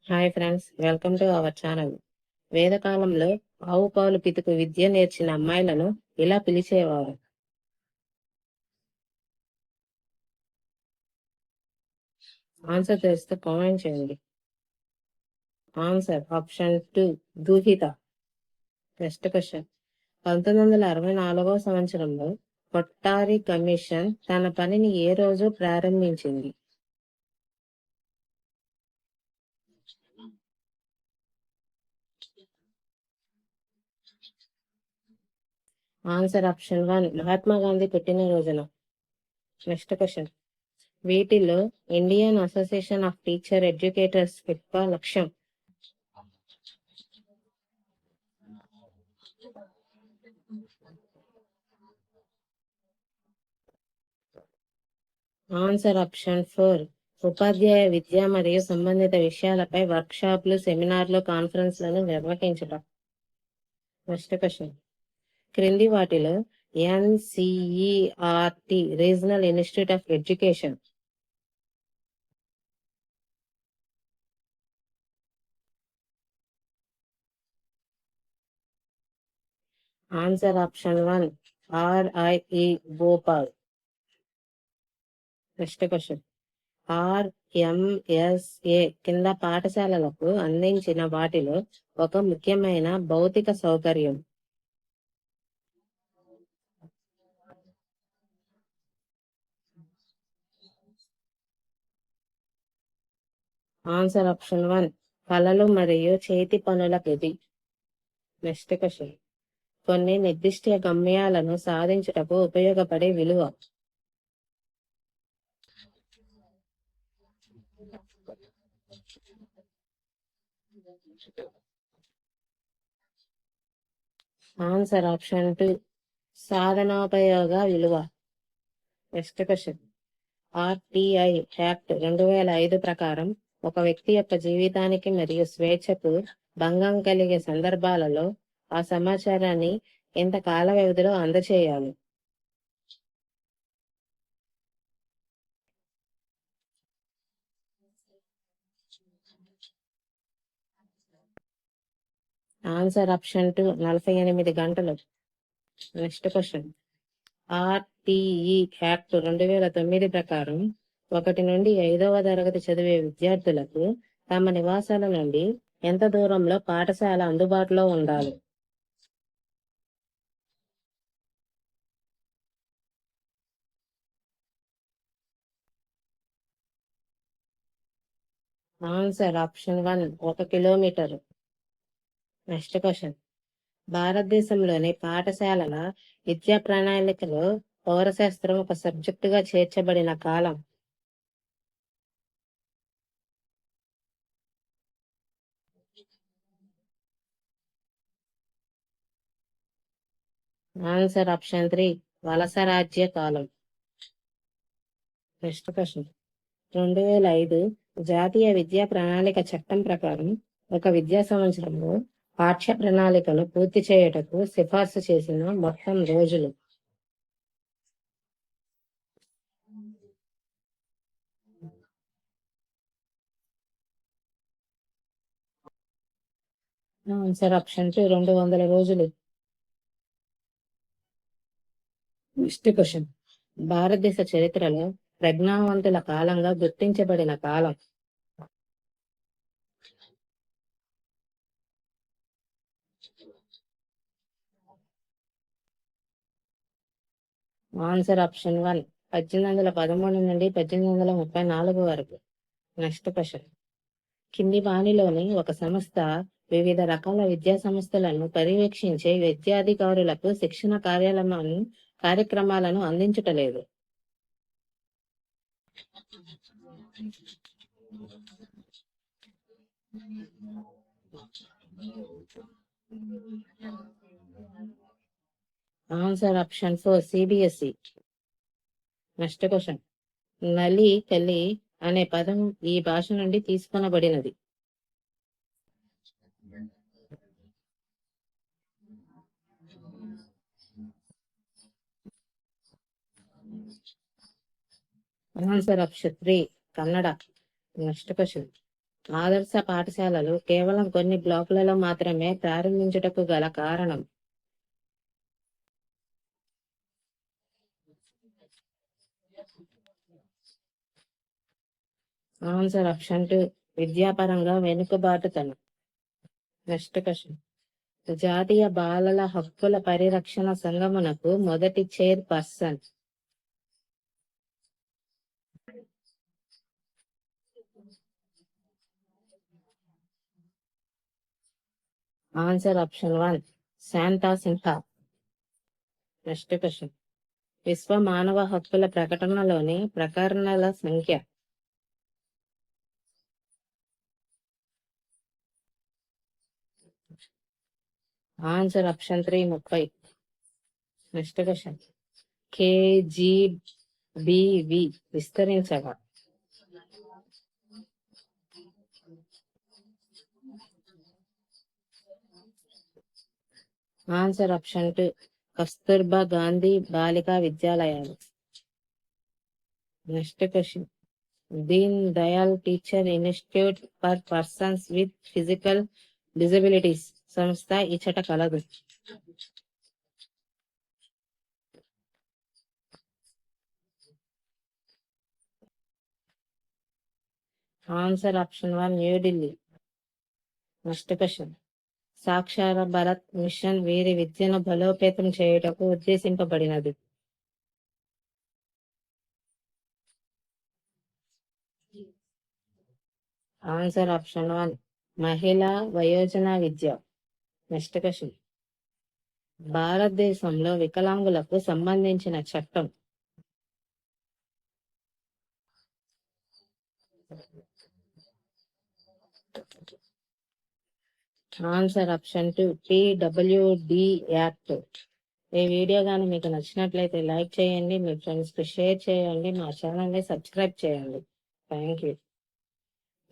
Hi friends, welcome to our channel. వేదకాలంలో ఆవు పాలు పితుకు విద్య నేర్చిన అమ్మాయిలను ఇలా పిలిచేవారు. ఆన్సర్ తెలిస్తే కామెంట్ చేయండి. ఆన్సర్ ఆప్షన్ 2, దూహిత. Next question. 1964వ సంవత్సరంలో కొట్టారి కమిషన్ తన పనిని ఏ రోజు ప్రారంభించింది? ఆన్సర్ ఆప్షన్ 1, మహాత్మా గాంధీ పుట్టినరోజున. Next question. వీటిలో Indian association of teacher educators యొక్క లక్ష్యం. ఆన్సర్ ఆప్షన్ 4, ఉపాధ్యాయ విద్య మరియు సంబంధిత విషయాలపై వర్క్షాప్లు, సెమినార్లు, కాన్ఫరెన్స్లను నిర్వహించడం. Next question. క్రింది వాటిలో NCERT regional institute of education. Answer option 1, RIE Bhopal. Next question. RMSA కింద పాఠశాలలకు అందించిన వాటిలో ఒక ముఖ్యమైన భౌతిక సౌకర్యం. ఆన్సర్ ఆప్షన్ 1, కళలు మరియు చేతి పనుల గది. Next question. కొన్ని నిర్దిష్ట గమ్యాలను సాధించుటకు ఉపయోగపడే విలువ. ఆన్సర్ ఆప్షన్ 2, సాధనోపయోగ విలువ. Next question. ఆర్టీఐ యాక్ట్ 2005 ప్రకారం ఒక వ్యక్తి యొక్క జీవితానికి మరియు స్వేచ్ఛకు భంగం కలిగే సందర్భాలలో ఆ సమాచారాన్ని ఎంత కాల వ్యవధిలో అందచేయాలి? ఆన్సర్ ఆప్షన్ 2, 48 గంటలు. Next question. ఆర్టీఈ యాక్ట్ 2009 ప్రకారం 1 నుండి 5వ తరగతి చదివే విద్యార్థులకు తమ నివాసాల నుండి ఎంత దూరంలో పాఠశాల అందుబాటులో ఉండాలి? Answer option 1, 1 kilometre. Next question. భారతదేశంలోని పాఠశాలల విద్యా ప్రణాళికలో పౌరశాస్త్రం ఒక సబ్జెక్టుగా చేర్చబడిన కాలం. ఆన్సర్ ఆప్షన్ 3, వలస రాజ్య కాలం. Next question. 2005 జాతీయ విద్యా ప్రణాళిక చట్టం ప్రకారం ఒక విద్యా సంవత్సరంలో పాఠ్య ప్రణాళికను పూర్తి చేయుటకు సిఫార్సు చేసిన మొత్తం రోజులు. ఆన్సర్ ఆప్షన్ 2, 200 రోజులు. Next question. భారతదేశ చరిత్రలో ప్రజ్ఞావంతుల కాలంగా గుర్తించబడిన కాలం. ఆన్సర్ ఆప్షన్ 1, 1813 నుండి 1834 వరకు. Next question. కింది వానిలోని ఒక సంస్థ వివిధ రకాల విద్యా సంస్థలను పర్యవేక్షించే విద్యాధికారులకు శిక్షణ కార్యక్రమాలను అందించుటలేదు. Answer option 4, CBSE. Next question. నలి కలి అనే పదం ఈ భాష నుండి తీసుకొనబడినది. Answer option 3, Kannada. Next question. ఆదర్శ పాఠశాలలు కేవలం కొన్ని బ్లాకులలో మాత్రమే ప్రారంభించుటకు గల కారణం. ఆన్సర్ ఆప్షన్ 2, విద్యాపరంగా వెనుకబాటుతనం. Next question. జాతీయ బాలల హక్కుల పరిరక్షణ సంఘమునకు మొదటి chairperson. Answer option 1, Shanta Sinha. Next question. విశ్వ మానవ హక్కుల ప్రకటనలోని ప్రకరణల సంఖ్య. Answer option 3, 30. Next question. KGBV విస్తరించగా. ఆన్సర్ ఆప్షన్ 2, కస్తూర్బా గాంధీ బాలికా విద్యాలయాలు. Next question. Deen Dayal teacher institute for persons with physical disabilities సంస్థ ఇచ్చట కలదు. Answer option 1, New Delhi. Next question. Sakshar Bharat mission వీరి విద్యను బలోపేతం చేయుటకు ఉద్దేశింపబడినది. ఆన్సర్ ఆప్షన్ 1, మహిళా వయోజన విద్య. Next question. భారతదేశంలో వికలాంగులకు సంబంధించిన చట్టం. Answer option 2, PWD act. ఈ వీడియో కానీ మీకు నచ్చినట్లయితే లైక్ చేయండి, మీ ఫ్రెండ్స్కి షేర్ చేయండి, మా ఛానల్ని సబ్స్క్రైబ్ చేయండి. Thank you.